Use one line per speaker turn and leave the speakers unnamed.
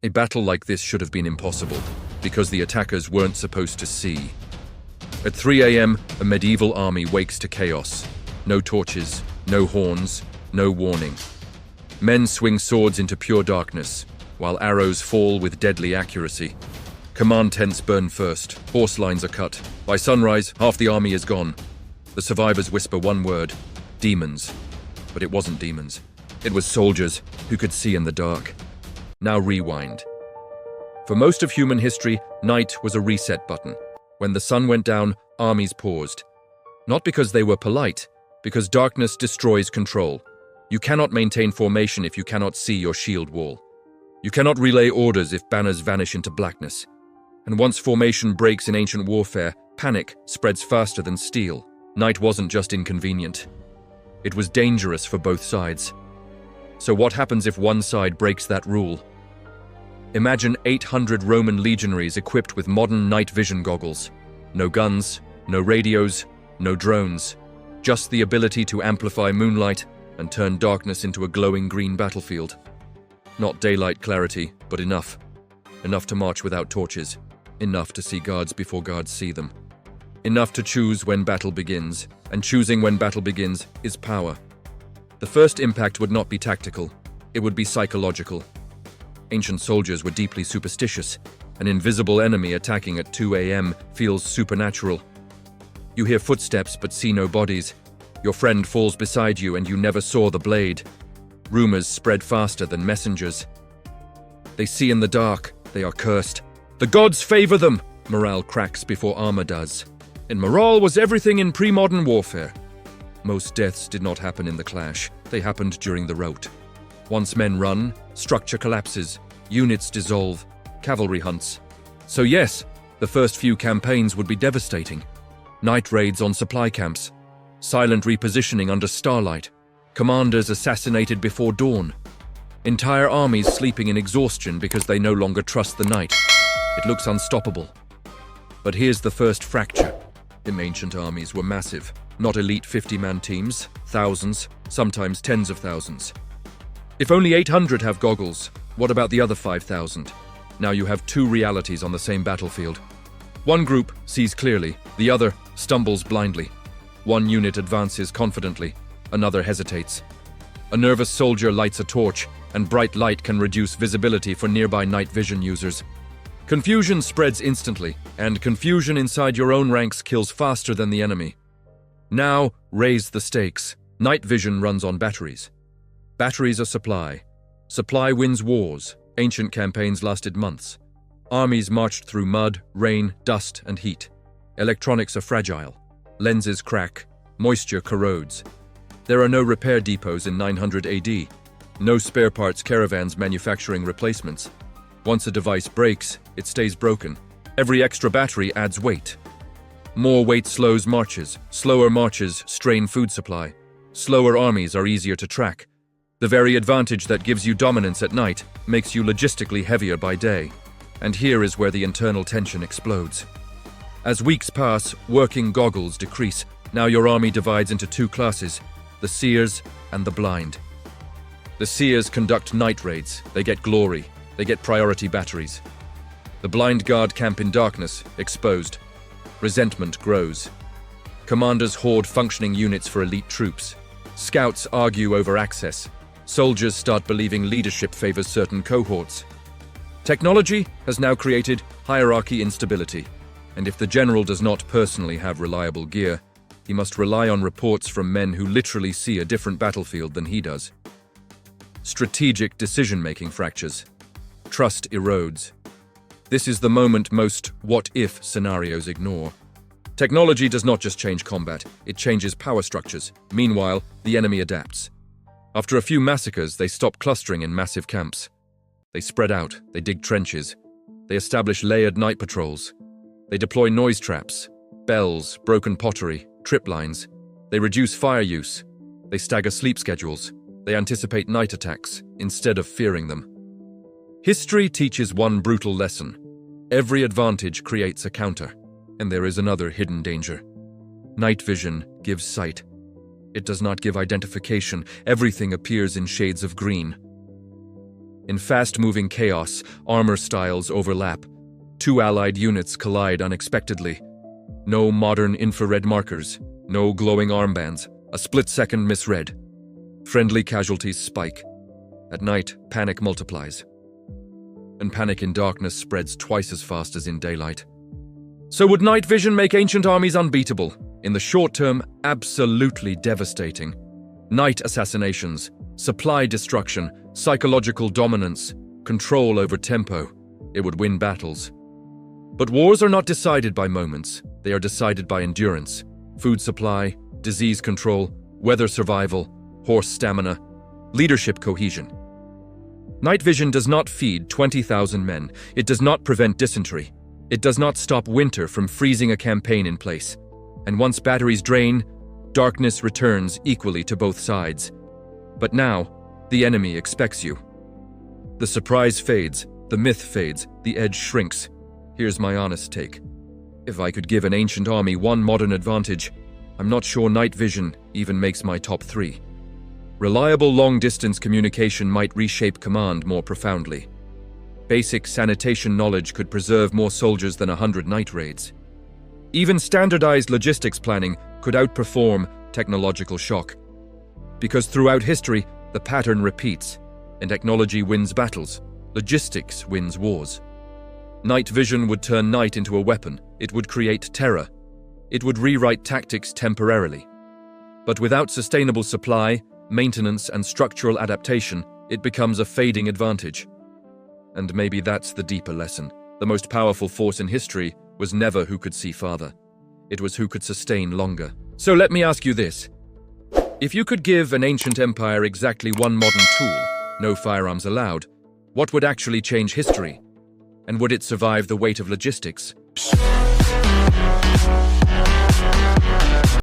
A battle like this should have been impossible, because the attackers weren't supposed to see. At 3 a.m., a medieval army wakes to chaos. No torches, no horns, no warning. Men swing swords into pure darkness, while arrows fall with deadly accuracy. Command tents burn first, horse lines are cut. By sunrise, half the army is gone. The survivors whisper one word: demons. But it wasn't demons. It was soldiers who could see in the dark. Now rewind. For most of human history, night was a reset button. When the sun went down, armies paused. Not because they were polite, because darkness destroys control. You cannot maintain formation if you cannot see your shield wall. You cannot relay orders if banners vanish into blackness. And once formation breaks in ancient warfare, panic spreads faster than steel. Night wasn't just inconvenient. It was dangerous for both sides. So what happens if one side breaks that rule? Imagine 800 Roman legionaries equipped with modern night vision goggles. No guns, no radios, no drones. Just the ability to amplify moonlight and turn darkness into a glowing green battlefield. Not daylight clarity, but enough. Enough to march without torches. Enough to see guards before guards see them. Enough to choose when battle begins, and choosing when battle begins is power. The first impact would not be tactical, it would be psychological. Ancient soldiers were deeply superstitious. An invisible enemy attacking at 2 a.m. feels supernatural. You hear footsteps but see no bodies. Your friend falls beside you and you never saw the blade. Rumors spread faster than messengers. They see in the dark, they are cursed. The gods favor them! Morale cracks before armor does. And morale was everything in pre-modern warfare. Most deaths did not happen in the clash, they happened during the rout. Once men run, structure collapses, units dissolve, cavalry hunts. So yes, the first few campaigns would be devastating. Night raids on supply camps, silent repositioning under starlight, commanders assassinated before dawn, entire armies sleeping in exhaustion because they no longer trust the night. It looks unstoppable. But here's the first fracture. Ancient armies were massive, not elite 50-man teams, thousands, sometimes tens of thousands. If only 800 have goggles, what about the other 5,000? Now you have two realities on the same battlefield. One group sees clearly, the other stumbles blindly. One unit advances confidently, another hesitates. A nervous soldier lights a torch, and bright light can reduce visibility for nearby night vision users. Confusion spreads instantly, and confusion inside your own ranks kills faster than the enemy. Now, raise the stakes. Night vision runs on batteries. Batteries are supply. Supply wins wars. Ancient campaigns lasted months. Armies marched through mud, rain, dust, and heat. Electronics are fragile. Lenses crack. Moisture corrodes. There are no repair depots in 900 AD. No spare parts caravans manufacturing replacements. Once a device breaks, it stays broken. Every extra battery adds weight. More weight slows marches. Slower marches strain food supply. Slower armies are easier to track. The very advantage that gives you dominance at night makes you logistically heavier by day. And here is where the internal tension explodes. As weeks pass, working goggles decrease. Now your army divides into two classes, the seers and the blind. The seers conduct night raids. They get glory. They get priority batteries. The blind guard camp in darkness, exposed. Resentment grows. Commanders hoard functioning units for elite troops. Scouts argue over access. Soldiers start believing leadership favors certain cohorts. Technology has now created hierarchy instability, and if the general does not personally have reliable gear, he must rely on reports from men who literally see a different battlefield than he does. Strategic decision-making fractures. Trust erodes. This is the moment most what-if scenarios ignore. Technology does not just change combat, it changes power structures. Meanwhile, the enemy adapts. After a few massacres, they stop clustering in massive camps. They spread out, they dig trenches. They establish layered night patrols. They deploy noise traps, bells, broken pottery, trip lines. They reduce fire use. They stagger sleep schedules. They anticipate night attacks instead of fearing them. History teaches one brutal lesson. Every advantage creates a counter, and there is another hidden danger. Night vision gives sight. It does not give identification. Everything appears in shades of green. In fast-moving chaos, armor styles overlap. Two allied units collide unexpectedly. No modern infrared markers, no glowing armbands, a split-second misread. Friendly casualties spike. At night, panic multiplies. And panic in darkness spreads twice as fast as in daylight. So would night vision make ancient armies unbeatable? In the short term, absolutely devastating. Night assassinations, supply destruction, psychological dominance, control over tempo. It would win battles. But wars are not decided by moments. They are decided by endurance, food supply, disease control, weather survival, horse stamina, leadership cohesion. Night vision does not feed 20,000 men. It does not prevent dysentery. It does not stop winter from freezing a campaign in place. And once batteries drain, darkness returns equally to both sides. But now, the enemy expects you. The surprise fades, the myth fades, the edge shrinks. Here's my honest take. If I could give an ancient army one modern advantage, I'm not sure night vision even makes my top 3. Reliable long-distance communication might reshape command more profoundly. Basic sanitation knowledge could preserve more soldiers than 100 night raids. Even standardized logistics planning could outperform technological shock. Because throughout history, the pattern repeats, and technology wins battles, logistics wins wars. Night vision would turn night into a weapon. It would create terror. It would rewrite tactics temporarily. But without sustainable supply, maintenance, and structural adaptation, it becomes a fading advantage. And maybe that's the deeper lesson. The most powerful force in history was never who could see farther. It was who could sustain longer. So let me ask you this. If you could give an ancient empire exactly one modern tool, no firearms allowed, what would actually change history? And would it survive the weight of logistics?